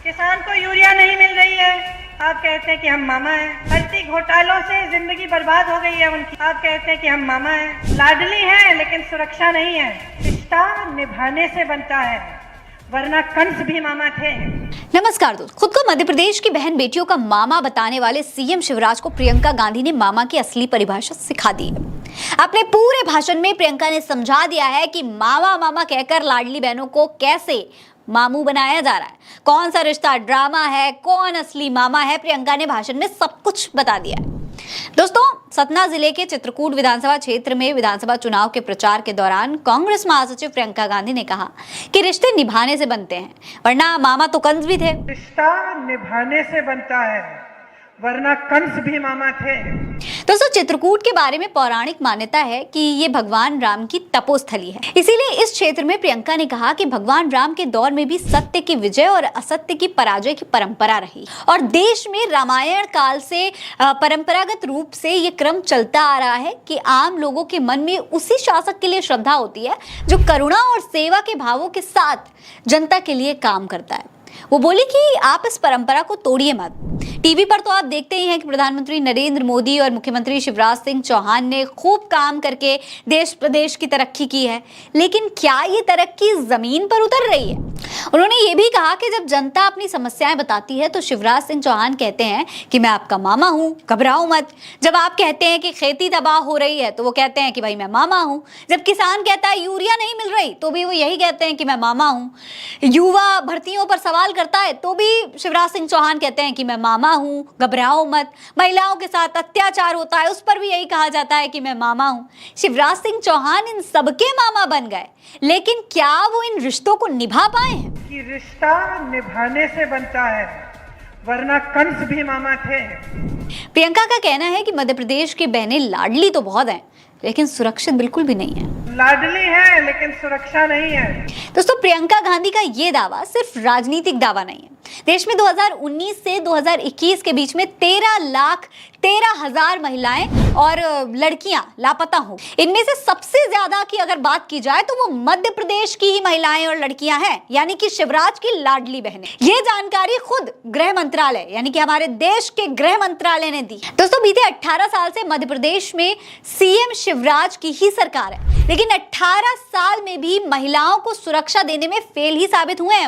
किसान को यूरिया नहीं मिल रही है, आप कहते हैं कि हम मामा हैं। भर्ती घोटालों से जिंदगी बर्बाद हो गई है उनकी, आप कहते हैं कि हम मामा हैं। लाडली हैं लेकिन सुरक्षा नहीं है। रिश्ता निभाने से बनता है, वरना कंस भी मामा थे। नमस्कार दोस्तों, खुद को मध्य प्रदेश की बहन बेटियों का मामा बताने वाले सीएम शिवराज को प्रियंका गांधी ने मामा की असली परिभाषा सिखा दी है। अपने पूरे भाषण में प्रियंका ने समझा दिया है कि मामा मामा कहकर लाडली बहनों को कैसे मामू बनाया जा रहा है, कौन सा रिश्ता ड्रामा है, कौन असली मामा है। प्रियंका ने भाषण में सब कुछ बता दिया है। दोस्तों, सतना जिले के चित्रकूट विधानसभा क्षेत्र में विधानसभा चुनाव के प्रचार के दौरान कांग्रेस महासचिव प्रियंका गांधी ने कहा कि रिश्ते निभाने से बनते हैं, वरना मामा तो कंस भी थे। रिश्ता निभाने से बनता है, वरना कंस भी मामा थे। दोस्तों, चित्रकूट के बारे में पौराणिक मान्यता है कि ये भगवान राम की तपोस्थली है। इसीलिए इस क्षेत्र में प्रियंका ने कहा कि भगवान राम के दौर में भी सत्य की विजय और असत्य की पराजय की परंपरा रही और देश में रामायण काल से परंपरागत रूप से ये क्रम चलता आ रहा है कि आम लोगों के मन में उसी शासक के लिए श्रद्धा होती है जो करुणा और सेवा के भावों के साथ जनता के लिए काम करता है। वो बोली कि आप इस परंपरा को तोड़िए मत। टीवी पर तो आप देखते ही हैं कि प्रधानमंत्री नरेंद्र मोदी और मुख्यमंत्री शिवराज सिंह चौहान ने खूब काम करके देश प्रदेश की तरक्की की है, लेकिन क्या ये तरक्की जमीन पर उतर रही है? उन्होंने ये भी कहा कि जब जनता अपनी समस्याएं बताती है तो शिवराज सिंह चौहान कहते हैं कि मैं आपका मामा हूं, घबराओ मत। जब आप कहते हैं कि खेती तबाह हो रही है तो वो कहते हैं कि भाई मैं मामा हूं। जब किसान कहता है यूरिया नहीं मिल रही तो भी वो यही कहते हैं कि मैं मामा हूं। युवा भर्तियों पर सवाल करता है तो भी शिवराज सिंह चौहान कहते हैं कि मैं मामा हूं, घबराओ मत। महिलाओं के साथ अत्याचार होता है, उस पर भी यही कहा जाता है कि मैं मामा हूं। शिवराज सिंह चौहान इन सबके मामा बन गए, लेकिन क्या वो इन रिश्तों को निभा पाए हैं? कि रिश्ता निभाने से बनता है, वरना कंस भी मामा थे। प्रियंका का कहना है कि मध्य प्रदेश की बहनें लाडली तो बहुत हैं, लेकिन सुरक्षित बिल्कुल भी नहीं है। लाडली है लेकिन सुरक्षा नहीं है। दोस्तों, प्रियंका गांधी का ये दावा सिर्फ राजनीतिक दावा नहीं है। देश में 2019 से 2021 के बीच में 13,13,000 महिलाएं और लड़कियां लापता हो। इनमें से सबसे ज्यादा की अगर बात की जाए तो वो मध्य प्रदेश की ही महिलाएं और लड़कियां हैं, यानी कि शिवराज की लाडली बहनें। ये जानकारी खुद गृह मंत्रालय यानी कि हमारे देश के गृह मंत्रालय ने दी। दोस्तों, बीते 18 साल से मध्य प्रदेश में सीएम शिवराज की ही सरकार है, लेकिन 18 साल में भी महिलाओं को सुरक्षा देने में फेल ही साबित हुए हैं।